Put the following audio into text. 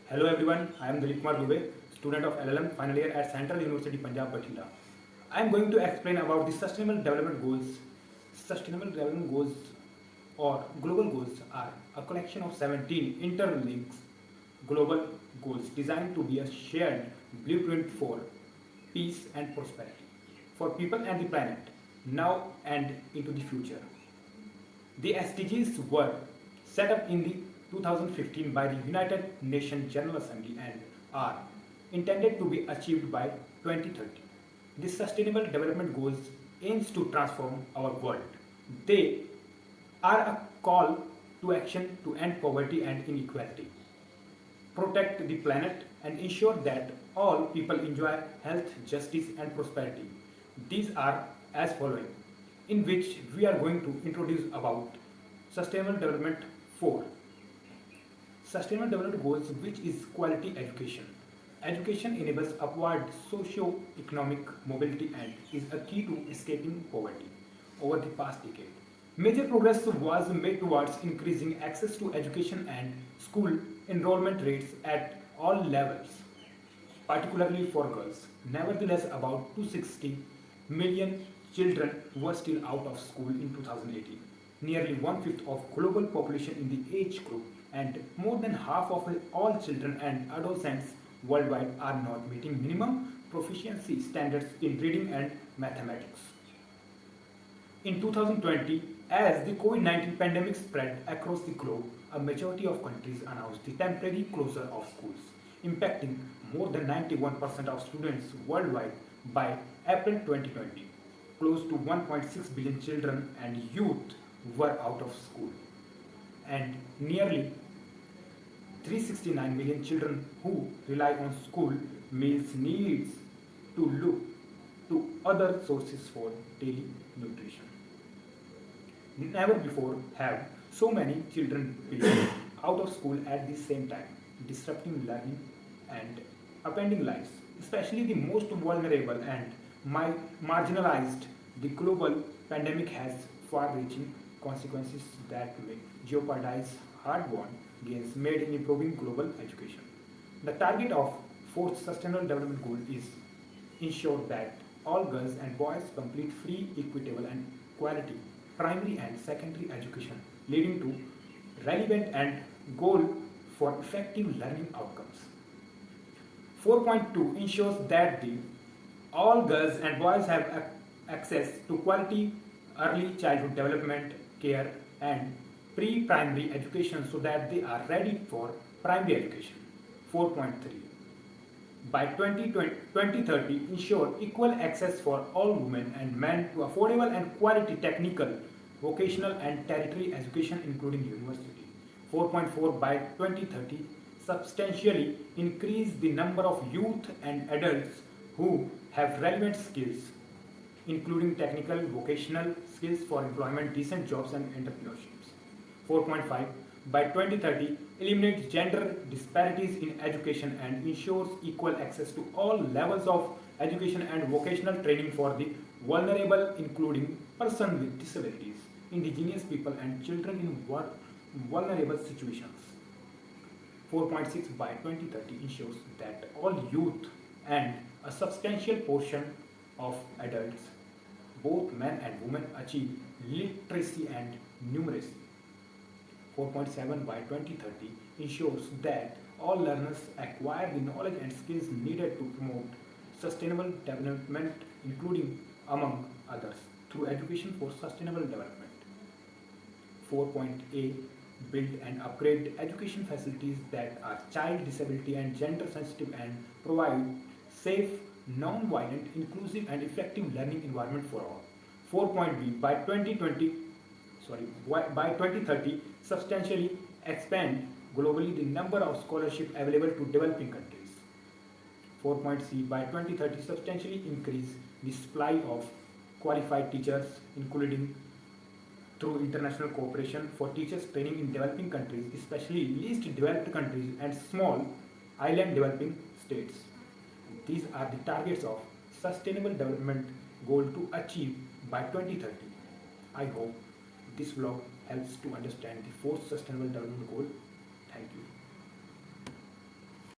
Hello everyone, I am Dilip Kumar Dubey, student of LLM final year at Central University Punjab Bathinda. I am going to explain about the Sustainable Development Goals. Sustainable Development Goals or global goals are a collection of 17 interlinked global goals designed to be a shared blueprint for peace and prosperity for people and the planet now and into the future. The SDGs were set up in the 2015 by the United Nations General Assembly and are intended to be achieved by 2030. The Sustainable Development Goals aims to transform our world. They are a call to action to end poverty and inequality, protect the planet, and ensure that all people enjoy health, justice, and prosperity. These are as following, in which we are going to introduce about Sustainable Development 4. Sustainable Development Goals, which is quality education. Education enables upward socio-economic mobility and is a key to escaping poverty over the past decade. Major progress was made towards increasing access to education and school enrollment rates at all levels, particularly for girls. Nevertheless, about 260 million children were still out of school in 2018, nearly one-fifth of global population in the age group, and more than half of all children and adolescents worldwide are not meeting minimum proficiency standards in reading and mathematics. In 2020, as the COVID-19 pandemic spread across the globe, a majority of countries announced the temporary closure of schools, impacting more than 91% of students worldwide by April 2020. Close to 1.6 billion children and youth were out of school, and nearly 369 million children who rely on school meals needs to look to other sources for daily nutrition. Never before have so many children been out of school at the same time, disrupting learning and upending lives, especially the most vulnerable and marginalized. The global pandemic has far-reaching consequences that may jeopardize hard-won gains made in improving global education. The target of fourth Sustainable Development Goal is ensure that all girls and boys complete free, equitable, and quality primary and secondary education, leading to relevant and goal for effective learning outcomes. 4.2 ensures that all girls and boys have access to quality early childhood development care and pre-primary education so that they are ready for primary education. 4.3 by 2030 ensure equal access for all women and men to affordable and quality technical, vocational and tertiary education including university. 4.4 by 2030 substantially increase the number of youth and adults who have relevant skills including technical, vocational skills for employment, decent jobs and entrepreneurships. 4.5 by 2030 eliminates gender disparities in education and ensures equal access to all levels of education and vocational training for the vulnerable including persons with disabilities, indigenous people and children in vulnerable situations. 4.6 by 2030 ensures that all youth and a substantial portion of adults, both men and women, achieve literacy and numeracy. 4.7 by 2030 ensures that all learners acquire the knowledge and skills needed to promote sustainable development, including, among others, through education for sustainable development. 4.A build and upgrade education facilities that are child disability and gender sensitive and provide safe, non-violent, inclusive and effective learning environment for all. 4.B by 2030 substantially expand globally the number of scholarships available to developing countries. 4.C by 2030 substantially increase the supply of qualified teachers including through international cooperation for teachers training in developing countries, especially least developed countries and small island developing states. These are the targets of Sustainable Development Goal to achieve by 2030. I hope this vlog helps to understand the fourth Sustainable Development Goal. Thank you.